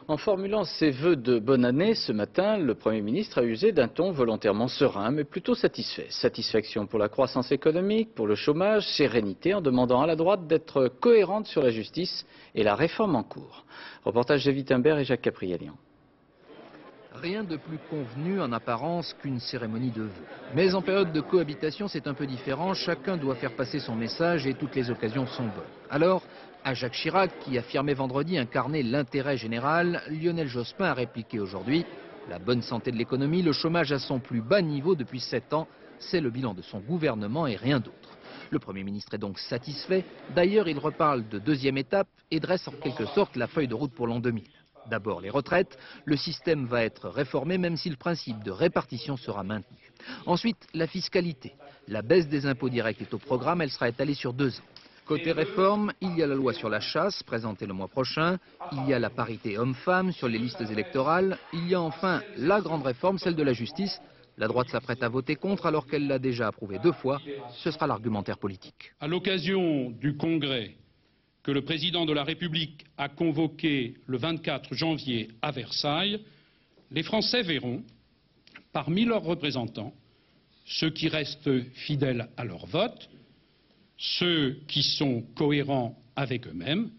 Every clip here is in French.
En formulant ses vœux de bonne année ce matin, le Premier ministre a usé d'un ton volontairement serein, mais plutôt satisfait. Satisfaction pour la croissance économique, pour le chômage, sérénité en demandant à la droite d'être cohérente sur la justice et la réforme en cours. Reportage de Wittenberg et Jacques Caprialian. Rien de plus convenu en apparence qu'une cérémonie de vœux. Mais en période de cohabitation, c'est un peu différent. Chacun doit faire passer son message et toutes les occasions sont bonnes. Alors, à Jacques Chirac, qui affirmait vendredi incarner l'intérêt général, Lionel Jospin a répliqué aujourd'hui « La bonne santé de l'économie, le chômage à son plus bas niveau depuis 7 ans, c'est le bilan de son gouvernement et rien d'autre ». Le Premier ministre est donc satisfait. D'ailleurs, il reparle de deuxième étape et dresse en quelque sorte la feuille de route pour l'an 2000. D'abord les retraites, le système va être réformé même si le principe de répartition sera maintenu. Ensuite, la fiscalité. La baisse des impôts directs est au programme, elle sera étalée sur 2 ans. Côté réforme, il y a la loi sur la chasse, présentée le mois prochain, il y a la parité homme-femme sur les listes électorales, il y a enfin la grande réforme, celle de la justice. La droite s'apprête à voter contre alors qu'elle l'a déjà approuvé 2 fois, ce sera l'argumentaire politique. À l'occasion du congrès que le président de la République a convoqué le 24 janvier à Versailles, les Français verront, parmi leurs représentants, ceux qui restent fidèles à leur vote, ceux qui sont cohérents avec eux-mêmes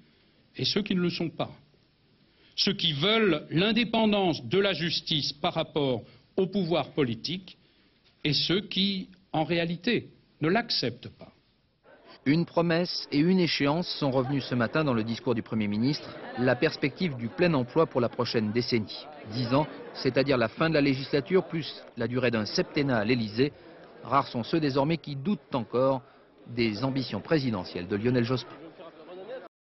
et ceux qui ne le sont pas. Ceux qui veulent l'indépendance de la justice par rapport au pouvoir politique et ceux qui, en réalité, ne l'acceptent pas. Une promesse et une échéance sont revenus ce matin dans le discours du Premier ministre, la perspective du plein emploi pour la prochaine décennie. 10 ans, c'est-à-dire la fin de la législature plus la durée d'un septennat à l'Élysée. Rares sont ceux désormais qui doutent encore des ambitions présidentielles de Lionel Jospin.